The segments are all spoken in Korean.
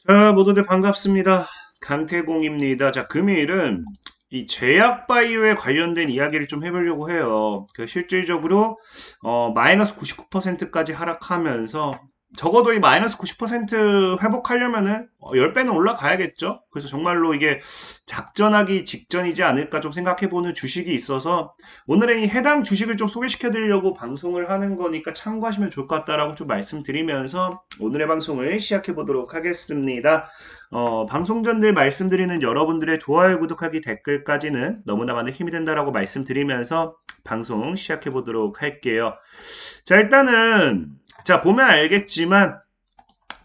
자, 모두들 반갑습니다. 강태공입니다. 자, 금일은 이 제약바이오에 관련된 이야기를 좀 해보려고 해요. 실질적으로, 마이너스 99%까지 하락하면서, 적어도 이 마이너스 90% 회복하려면은 10배는 올라가야겠죠? 그래서 정말로 이게 작전하기 직전이지 않을까 좀 생각해보는 주식이 있어서, 오늘은 이 해당 주식을 좀 소개시켜 드리려고 방송을 하는 거니까 참고하시면 좋을 것 같다라고 좀 말씀드리면서 오늘의 방송을 시작해 보도록 하겠습니다. 방송 전 늘 말씀드리는 여러분들의 좋아요, 구독하기, 댓글까지는 너무나 많은 힘이 된다라고 말씀드리면서 방송 시작해 보도록 할게요. 자, 일단은 자, 보면 알겠지만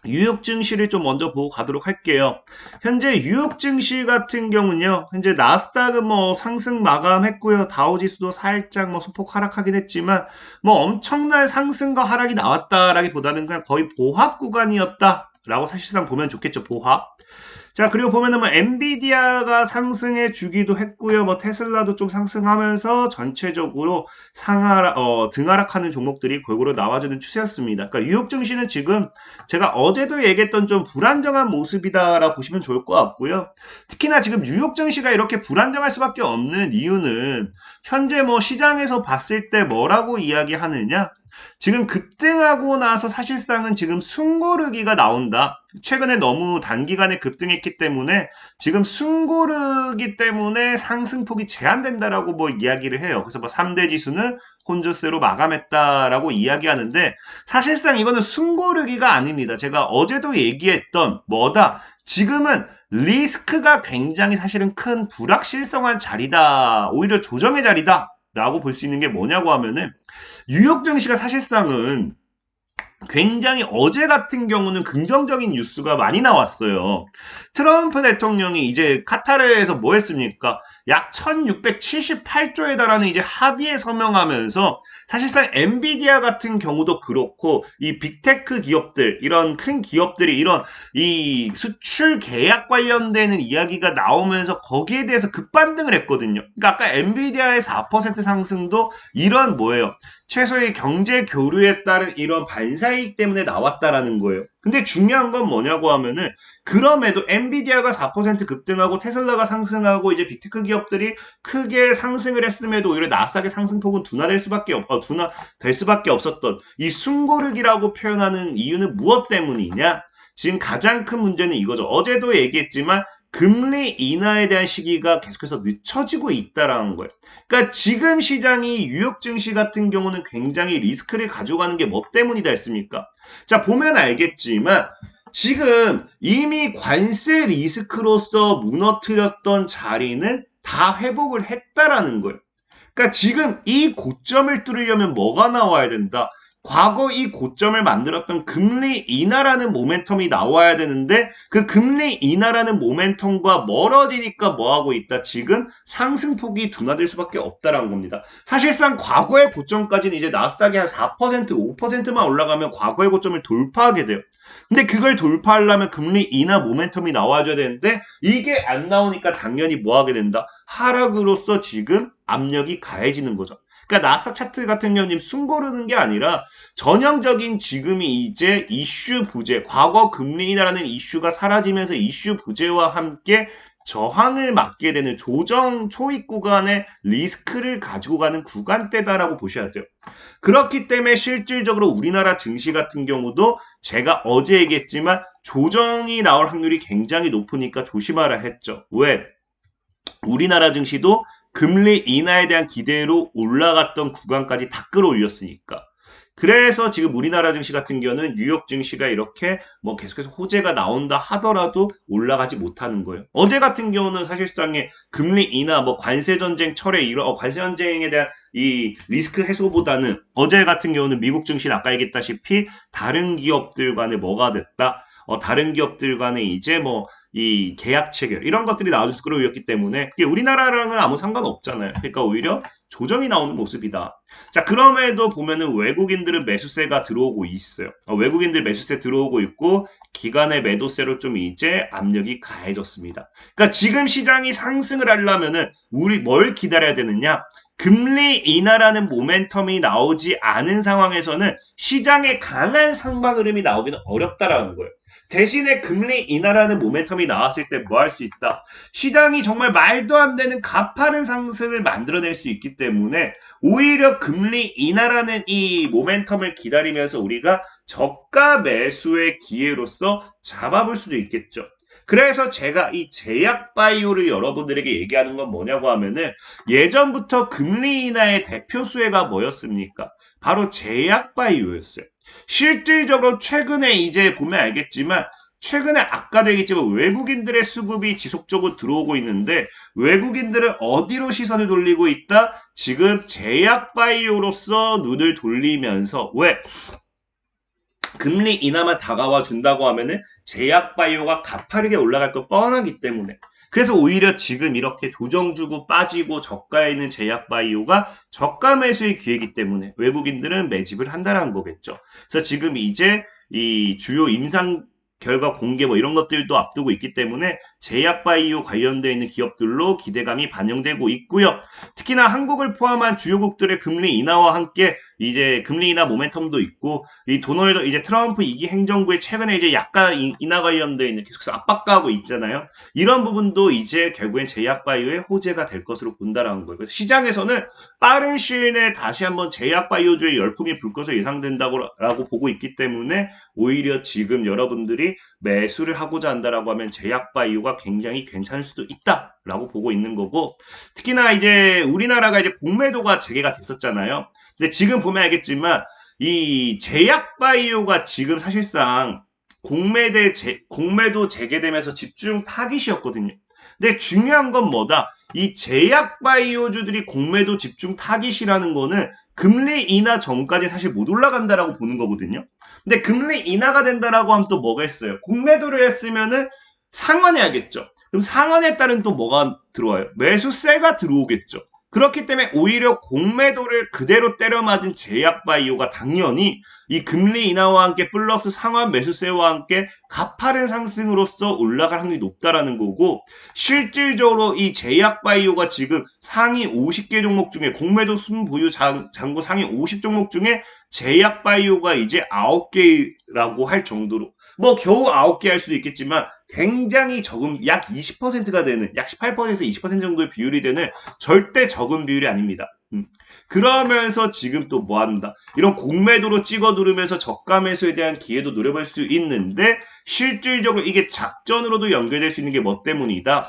뉴욕 증시를 좀 먼저 보고 가도록 할게요. 현재 뉴욕 증시 같은 경우는요, 현재 나스닥은 뭐 상승 마감했고요. 다우지수도 살짝 뭐 소폭 하락하긴 했지만, 뭐 엄청난 상승과 하락이 나왔다라기보다는 그냥 거의 보합 구간이었다라고 사실상 보면 좋겠죠, 보합. 자, 그리고 보면은 뭐 엔비디아가 상승해 주기도 했고요. 뭐 테슬라도 좀 상승하면서 전체적으로 등하락하는 종목들이 골고루 나와주는 추세였습니다. 그러니까 뉴욕 증시는 지금 제가 어제도 얘기했던 좀 불안정한 모습이다라 보시면 좋을 것 같고요. 특히나 지금 뉴욕 증시가 이렇게 불안정할 수밖에 없는 이유는 현재 뭐 시장에서 봤을 때 뭐라고 이야기하느냐? 지금 급등하고 나서 사실상은 지금 숨고르기가 나온다. 최근에 너무 단기간에 급등했기 때문에 지금 숨고르기 때문에 상승폭이 제한된다라고 뭐 이야기를 해요. 그래서 뭐 3대 지수는 혼조세로 마감했다라고 이야기하는데 사실상 이거는 숨고르기가 아닙니다. 제가 어제도 얘기했던 뭐다. 지금은 리스크가 굉장히 사실은 큰 불확실성한 자리다. 오히려 조정의 자리다. 라고 볼 수 있는 게 뭐냐고 하면은 뉴욕 증시가 사실상은 굉장히 어제 같은 경우는 긍정적인 뉴스가 많이 나왔어요. 트럼프 대통령이 이제 카타르에서 뭐 했습니까? 약 1678조에 달하는 이제 합의에 서명하면서 사실상 엔비디아 같은 경우도 그렇고 이 빅테크 기업들 이런 큰 기업들이 이런 이 수출 계약 관련되는 이야기가 나오면서 거기에 대해서 급반등을 했거든요. 그러니까 아까 엔비디아의 4% 상승도 이런 뭐예요? 최소의 경제 교류에 따른 이런 반사이익 때문에 나왔다라는 거예요. 근데 중요한 건 뭐냐고 하면은 그럼에도 엔비디아가 4% 급등하고 테슬라가 상승하고 이제 빅테크 기업들이 크게 상승을 했음에도 오히려 나스닥의 상승폭은 둔화될 수밖에 없었던 이 숨고르기라고 표현하는 이유는 무엇 때문이냐? 지금 가장 큰 문제는 이거죠. 어제도 얘기했지만 금리 인하에 대한 시기가 계속해서 늦춰지고 있다라는 거예요. 그러니까 지금 시장이 뉴욕 증시 같은 경우는 굉장히 리스크를 가져가는 게 뭐 때문이다 했습니까? 자, 보면 알겠지만 지금 이미 관세 리스크로서 무너뜨렸던 자리는 다 회복을 했다라는 거예요. 그러니까 지금 이 고점을 뚫으려면 뭐가 나와야 된다? 과거 이 고점을 만들었던 금리 인하라는 모멘텀이 나와야 되는데 그 금리 인하라는 모멘텀과 멀어지니까 뭐하고 있다? 지금 상승폭이 둔화될 수밖에 없다라는 겁니다. 사실상 과거의 고점까지는 이제 나스닥이 한 4%, 5%만 올라가면 과거의 고점을 돌파하게 돼요. 근데 그걸 돌파하려면 금리 인하 모멘텀이 나와줘야 되는데 이게 안 나오니까 당연히 뭐 하게 된다? 하락으로서 지금 압력이 가해지는 거죠. 그러니까 나스닥 차트 같은 경우는 숨 고르는 게 아니라 전형적인 지금이 이제 이슈 부재, 과거 금리 인하라는 이슈가 사라지면서 이슈 부재와 함께 저항을 맞게 되는 조정 초입 구간의 리스크를 가지고 가는 구간대다라고 보셔야 돼요. 그렇기 때문에 실질적으로 우리나라 증시 같은 경우도 제가 어제 얘기했지만 조정이 나올 확률이 굉장히 높으니까 조심하라 했죠. 왜? 우리나라 증시도 금리 인하에 대한 기대로 올라갔던 구간까지 다 끌어올렸으니까. 그래서 지금 우리나라 증시 같은 경우는 뉴욕 증시가 이렇게 뭐 계속해서 호재가 나온다 하더라도 올라가지 못하는 거예요. 어제 같은 경우는 사실상의 금리 인하, 뭐 관세 전쟁 철회 이런 관세 전쟁에 대한 이 리스크 해소보다는 어제 같은 경우는 미국 증시는 아까 얘기했다시피 다른 기업들 간에 뭐가 됐다? 다른 기업들 간에 이제 뭐 이 계약 체결 이런 것들이 나와서 끌어올렸기 때문에 그게 우리나라랑은 아무 상관없잖아요. 그러니까 오히려 조정이 나오는 모습이다. 자, 그럼에도 보면은 외국인들은 매수세가 들어오고 있어요. 외국인들 매수세 들어오고 있고 기관의 매도세로 좀 이제 압력이 가해졌습니다. 그러니까 지금 시장이 상승을 하려면은 우리 뭘 기다려야 되느냐? 금리 인하라는 모멘텀이 나오지 않은 상황에서는 시장의 강한 상방 흐름이 나오기는 어렵다라는 거예요. 대신에 금리 인하라는 모멘텀이 나왔을 때 뭐 할 수 있다? 시장이 정말 말도 안 되는 가파른 상승을 만들어낼 수 있기 때문에 오히려 금리 인하라는 이 모멘텀을 기다리면서 우리가 저가 매수의 기회로서 잡아볼 수도 있겠죠. 그래서 제가 이 제약바이오를 여러분들에게 얘기하는 건 뭐냐고 하면은 예전부터 금리 인하의 대표 수혜가 뭐였습니까? 바로 제약바이오였어요. 실질적으로 최근에 이제 보면 알겠지만 최근에 아까도 얘기했지만 외국인들의 수급이 지속적으로 들어오고 있는데 외국인들은 어디로 시선을 돌리고 있다? 지금 제약바이오로서 눈을 돌리면서 왜? 금리 인하만 다가와 준다고 하면은 제약바이오가 가파르게 올라갈 거 뻔하기 때문에 그래서 오히려 지금 이렇게 조정 주고 빠지고 저가에 있는 제약바이오가 저가 매수의 기회이기 때문에 외국인들은 매집을 한다는 거겠죠. 그래서 지금 이제 이 주요 임상 결과 공개 뭐 이런 것들도 앞두고 있기 때문에 제약바이오 관련되어 있는 기업들로 기대감이 반영되고 있고요. 특히나 한국을 포함한 주요국들의 금리 인하와 함께 이제 금리 인하 모멘텀도 있고 이 도널드 이제 트럼프 2기 행정부의 최근에 이제 약간 인하 관련되어 있는 계속해서 압박가하고 있잖아요. 이런 부분도 이제 결국엔 제약바이오의 호재가 될 것으로 본다라는 거예요. 그래서 시장에서는 빠른 시일 내에 다시 한번 제약바이오주의 열풍이 불 것으로 예상된다고 보고 있기 때문에 오히려 지금 여러분들이 매수를 하고자 한다라고 하면 제약바이오가 굉장히 괜찮을 수도 있다라고 보고 있는 거고 특히나 이제 우리나라가 이제 공매도가 재개가 됐었잖아요. 근데 지금 보면 알겠지만 이 제약바이오가 지금 사실상 공매도 재개되면서 집중 타깃이었거든요. 근데 중요한 건 뭐다? 이 제약바이오주들이 공매도 집중 타깃이라는 거는 금리 인하 전까지 사실 못 올라간다라고 보는 거거든요. 근데 금리 인하가 된다라고 하면 또 뭐가 있어요? 공매도를 했으면은 상환해야겠죠. 그럼 상환에 따른 또 뭐가 들어와요? 매수세가 들어오겠죠. 그렇기 때문에 오히려 공매도를 그대로 때려맞은 제약바이오가 당연히 이 금리 인하와 함께 플러스 상환 매수세와 함께 가파른 상승으로서 올라갈 확률이 높다라는 거고 실질적으로 이 제약바이오가 지금 상위 50개 종목 중에 공매도 순보유 잔고 상위 50 종목 중에 제약바이오가 이제 9개라고 할 정도로 뭐 겨우 9개 할 수도 있겠지만 굉장히 적은 약 20%가 되는 약 18%에서 20% 정도의 비율이 되는 절대 적은 비율이 아닙니다. 그러면서 지금 또 뭐 한다? 이런 공매도로 찍어 누르면서 저가 매수에 대한 기회도 노려볼 수 있는데 실질적으로 이게 작전으로도 연결될 수 있는 게 뭐 때문이다?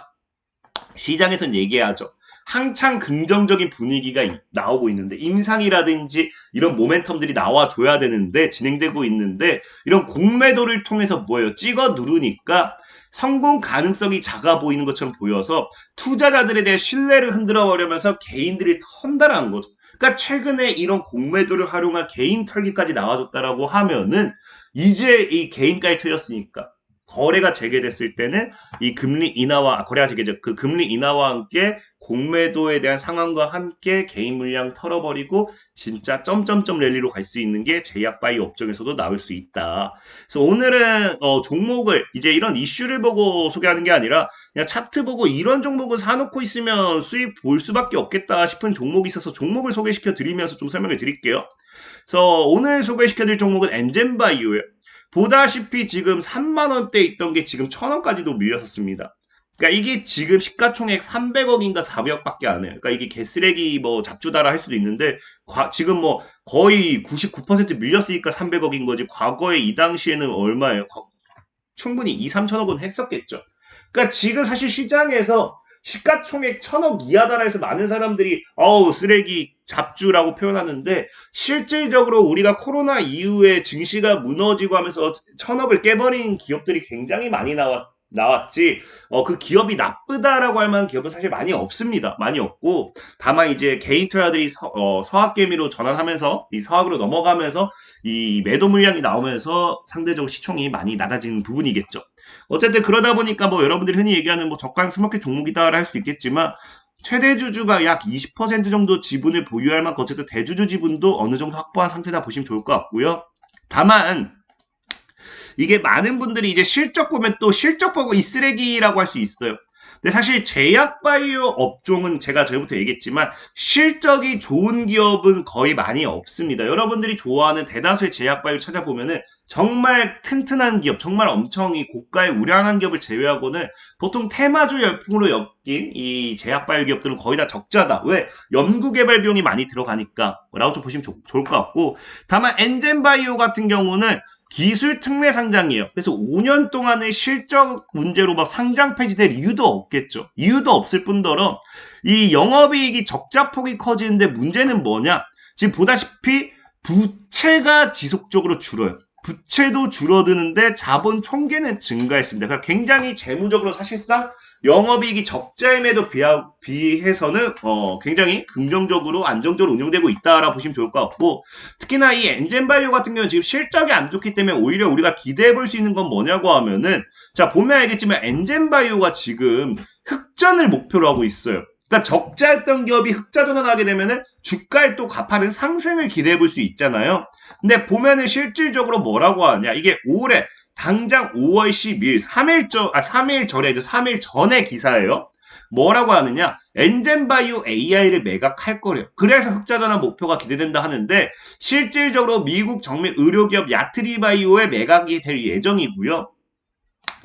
시장에선 얘기하죠. 한창 긍정적인 분위기가 나오고 있는데 임상이라든지 이런 모멘텀들이 나와줘야 되는데 진행되고 있는데 이런 공매도를 통해서 뭐예요? 찍어 누르니까 성공 가능성이 작아 보이는 것처럼 보여서 투자자들에 대한 신뢰를 흔들어 버리면서 개인들이 턴다라는 거죠. 그러니까 최근에 이런 공매도를 활용한 개인 털기까지 나와줬다라고 하면은 이제 이 개인까지 털렸으니까 거래가 재개됐을 때는 이 금리 인하와 거래가 재개죠. 그 금리 인하와 함께 공매도에 대한 상황과 함께 개인 물량 털어버리고 진짜 점점점 랠리로 갈 수 있는 게 제약바이오 업종에서도 나올 수 있다. 그래서 오늘은 종목을 이제 이런 이슈를 보고 소개하는 게 아니라 그냥 차트 보고 이런 종목을 사놓고 있으면 수익 볼 수밖에 없겠다 싶은 종목이 있어서 종목을 소개시켜 드리면서 좀 설명을 드릴게요. 그래서 오늘 소개시켜 드릴 종목은 엔젠바이오예요. 보다시피 지금 3만원대 있던 게 지금 1,000원까지도 밀렸었습니다. 그러니까 이게 지금 시가총액 300억인가 400억밖에 안 해요. 그러니까 이게 개쓰레기 뭐 잡주다라 할 수도 있는데 지금 뭐 거의 99% 밀렸으니까 300억인 거지 과거에 이 당시에는 얼마예요? 충분히 2, 3천억은 했었겠죠. 그러니까 지금 사실 시장에서 시가총액 1,000억 이하다라 해서 많은 사람들이 쓰레기 잡주라고 표현하는데 실질적으로 우리가 코로나 이후에 증시가 무너지고 하면서 1,000억을 깨버린 기업들이 굉장히 많이 나왔지 그 기업이 나쁘다라고 할 만한 기업은 사실 많이 없습니다. 많이 없고 다만 이제 개인 투자들이 서학개미로 전환하면서 이 서학으로 넘어가면서 이 매도 물량이 나오면서 상대적으로 시총이 많이 낮아지는 부분이겠죠. 어쨌든 그러다 보니까 뭐 여러분들이 흔히 얘기하는 뭐 저가 스모켓 종목이다라 할 수 있겠지만 최대 주주가 약 20% 정도 지분을 보유할 만큼 어쨌든 대주주 지분도 어느 정도 확보한 상태다 보시면 좋을 것 같고요. 다만 이게 많은 분들이 이제 실적 보면 또 실적 보고 이 쓰레기라고 할 수 있어요. 근데 사실 제약바이오 업종은 제가 전부터 얘기했지만 실적이 좋은 기업은 거의 많이 없습니다. 여러분들이 좋아하는 대다수의 제약바이오 찾아보면은 정말 튼튼한 기업, 정말 엄청 이 고가의 우량한 기업을 제외하고는 보통 테마주 열풍으로 엮인 이 제약바이오 기업들은 거의 다 적자다. 왜? 연구개발 비용이 많이 들어가니까 라고 좀 보시면 좋을 것 같고, 다만 엔젠바이오 같은 경우는 기술 특례 상장이에요. 그래서 5년 동안의 실적 문제로 막 상장 폐지될 이유도 없겠죠. 이유도 없을 뿐더러 이 영업이익이 적자폭이 커지는데 문제는 뭐냐? 지금 보다시피 부채가 지속적으로 줄어요. 부채도 줄어드는데 자본 총계는 증가했습니다. 그러니까 굉장히 재무적으로 사실상 영업이익이 적자임에도 비해서는 굉장히 긍정적으로 안정적으로 운영되고 있다라고 보시면 좋을 것 같고, 특히나 이 엔젠바이오 같은 경우는 지금 실적이 안 좋기 때문에 오히려 우리가 기대해 볼 수 있는 건 뭐냐고 하면은, 자 보면 알겠지만 엔젠바이오가 지금 흑전을 목표로 하고 있어요. 그러니까 적자였던 기업이 흑자 전환하게 되면은 주가에 또 가파른 상승을 기대해 볼 수 있잖아요. 근데 보면은 실질적으로 뭐라고 하냐, 이게 올해 당장 5월 10일 3일 전에 3일 전에 기사예요. 뭐라고 하느냐, 엔젠바이오 AI를 매각할 거래요. 그래서 흑자전환 목표가 기대된다 하는데, 실질적으로 미국 정밀 의료기업 야트리바이오에 매각이 될 예정이고요.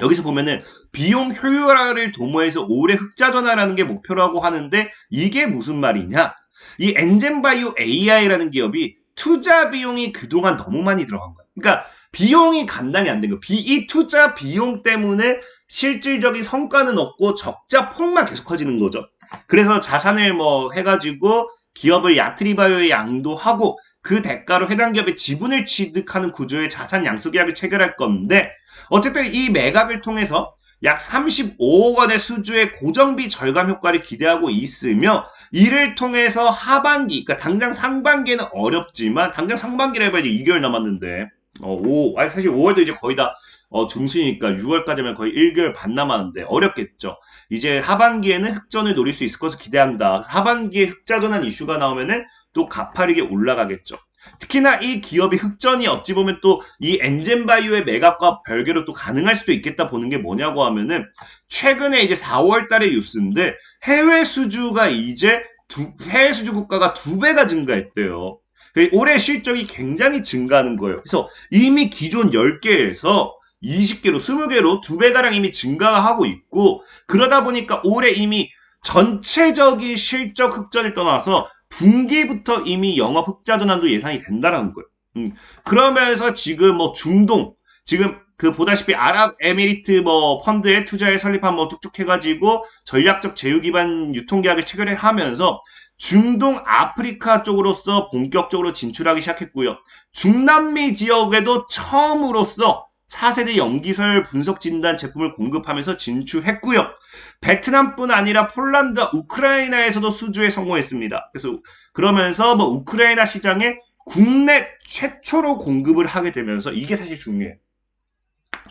여기서 보면은 비용 효율화를 도모해서 올해 흑자전환하는 게 목표라고 하는데, 이게 무슨 말이냐, 이 엔젠바이오 AI라는 기업이 투자 비용이 그동안 너무 많이 들어간 거야. 그러니까 비용이 감당이 안 된 거야. 이 투자 비용 때문에 실질적인 성과는 없고 적자 폭만 계속 커지는 거죠. 그래서 자산을 뭐 해가지고 기업을 야트리바이오에 양도하고 그 대가로 해당 기업의 지분을 취득하는 구조의 자산 양수 계약을 체결할 건데, 어쨌든 이 매각을 통해서 약 35억 원의 수주의 고정비 절감 효과를 기대하고 있으며, 이를 통해서 하반기, 그러니까 당장 상반기에는 어렵지만, 당장 상반기라 해봐야 이제 2개월 남았는데, 사실 5월도 이제 거의 다 중순이니까 6월까지면 거의 1개월 반 남았는데 어렵겠죠. 이제 하반기에는 흑전을 노릴 수 있을 것을 기대한다. 하반기에 흑자전환 이슈가 나오면은 또 가파르게 올라가겠죠. 특히나 이 기업이 흑전이 어찌 보면 또 이 엔젠바이오의 매각과 별개로 또 가능할 수도 있겠다 보는 게 뭐냐고 하면은, 최근에 이제 4월 달의 뉴스인데 해외 수주가 이제 해외 수주 국가가 2배가 증가했대요. 올해 실적이 굉장히 증가하는 거예요. 그래서 이미 기존 10개에서 20개로, 20개로 2배가량 이미 증가하고 있고, 그러다 보니까 올해 이미 전체적인 실적 흑전을 떠나서 분기부터 이미 영업 흑자 전환도 예상이 된다는 거예요. 그러면서 지금 뭐 중동, 지금 그 보다시피 아랍에미리트 뭐 펀드에 투자에 설립한 뭐 쭉쭉 해가지고 전략적 제휴 기반 유통계약을 체결하면서 중동 아프리카 쪽으로서 본격적으로 진출하기 시작했고요. 중남미 지역에도 처음으로서 차세대 염기설 분석 진단 제품을 공급하면서 진출했고요. 베트남뿐 아니라 폴란드와 우크라이나에서도 수주에 성공했습니다. 그래서 그러면서 뭐 우크라이나 시장에 국내 최초로 공급을 하게 되면서, 이게 사실 중요해요.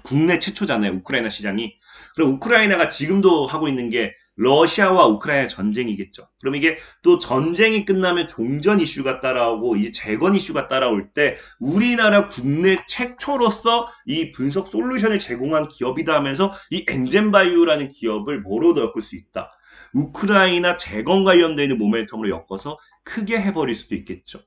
국내 최초잖아요, 우크라이나 시장이. 그럼 우크라이나가 지금도 하고 있는 게 러시아와 우크라이나 전쟁이겠죠. 그럼 이게 또 전쟁이 끝나면 종전 이슈가 따라오고 이제 재건 이슈가 따라올 때 우리나라 국내 최초로서 이 분석 솔루션을 제공한 기업이다 하면서 이 엔젠바이오라는 기업을 뭐로 엮을 수 있다. 우크라이나 재건 관련되어 있는 모멘텀으로 엮어서 크게 해버릴 수도 있겠죠.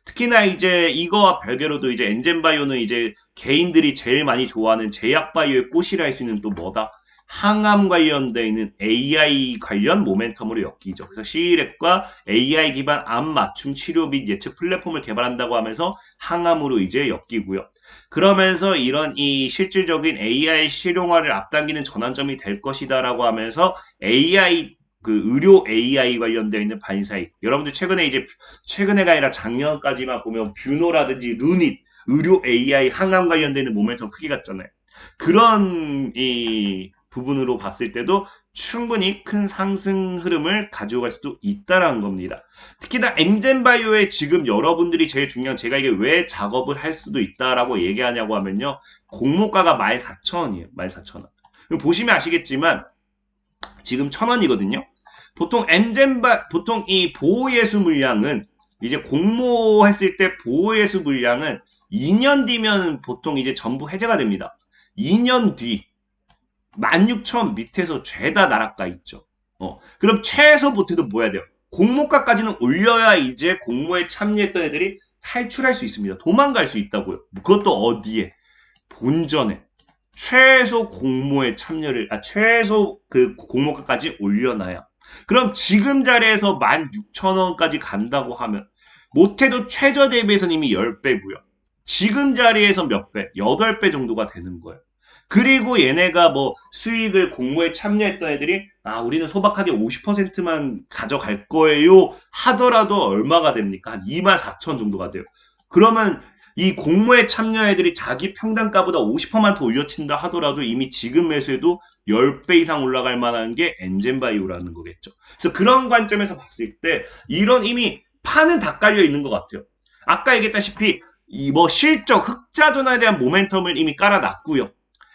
특히나 이제 이거와 별개로도 이제 엔젠바이오는 이제 개인들이 제일 많이 좋아하는 제약바이오의 꽃이라 할 수 있는 또 뭐다? 항암 관련되어 있는 AI 관련 모멘텀으로 엮이죠. 그래서 C랩과 AI 기반 암 맞춤 치료 및 예측 플랫폼을 개발한다고 하면서 항암으로 이제 엮이고요. 그러면서 이런 이 실질적인 AI 실용화를 앞당기는 전환점이 될 것이다라고 하면서 AI, 그 의료 AI 관련되어 있는 반사익. 여러분들 최근에가 아니라 작년까지만 보면 뷰노라든지 루닛, 의료 AI, 항암 관련되는 모멘텀 크게 갔잖아요. 그런 이 부분으로 봤을 때도 충분히 큰 상승 흐름을 가져갈 수도 있다라는 겁니다. 특히나 엔젠바이오에 지금 여러분들이 제일 중요한, 제가 이게 왜 작업을 할 수도 있다라고 얘기하냐고 하면요, 공모가가 14,000원이에요. 14,000원. 보시면 아시겠지만 지금 1,000원이거든요. 보통 이 보호예수 물량은 이제 공모했을 때 보호예수 물량은 2년 뒤면 보통 이제 전부 해제가 됩니다. 2년 뒤. 16,000 밑에서 죄다 나락가 있죠. 그럼 최소 보태도 뭐 해야 돼요? 공모가까지는 올려야 이제 공모에 참여했던 애들이 탈출할 수 있습니다. 도망갈 수 있다고요. 그것도 어디에? 본전에. 최소 공모에 참여를, 최소 그 공모가까지 올려놔야. 그럼 지금 자리에서 16,000원까지 간다고 하면, 못해도 최저 대비해서는 이미 10배고요. 지금 자리에서 몇 배? 8배 정도가 되는 거예요. 그리고 얘네가 뭐 수익을 공모에 참여했던 애들이 우리는 소박하게 50%만 가져갈 거예요 하더라도 얼마가 됩니까? 한 24,000 정도가 돼요. 그러면 이 공모에 참여 애들이 자기 평단가보다 50%만 더 올려친다 하더라도 이미 지금 매수에도 10배 이상 올라갈 만한 게 엔젠바이오라는 거겠죠. 그래서 그런 관점에서 봤을 때 이런 이미 판은 다 깔려 있는 것 같아요. 아까 얘기했다시피 이 뭐 실적, 흑자 전환에 대한 모멘텀을 이미 깔아놨고요.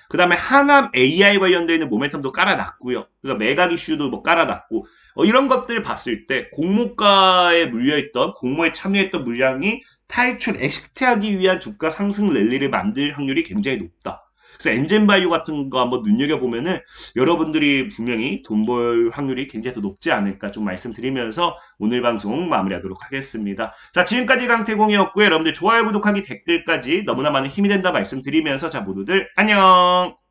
그 다음에 항암 AI 관련되어 있는 모멘텀도 깔아놨고요. 그러니까 매각 이슈도 뭐 깔아놨고 이런 것들 봤을 때 공모가에 물려있던 공모에 참여했던 물량이 탈출, 엑시트하기 위한 주가 상승 랠리를 만들 확률이 굉장히 높다. 그래서 엔젠바이오 같은 거 한번 눈여겨보면은 여러분들이 분명히 돈 벌 확률이 굉장히 더 높지 않을까 좀 말씀드리면서 오늘 방송 마무리하도록 하겠습니다. 자, 지금까지 강태공이었고요. 여러분들 좋아요, 구독하기, 댓글까지 너무나 많은 힘이 된다 말씀드리면서 자, 모두들 안녕!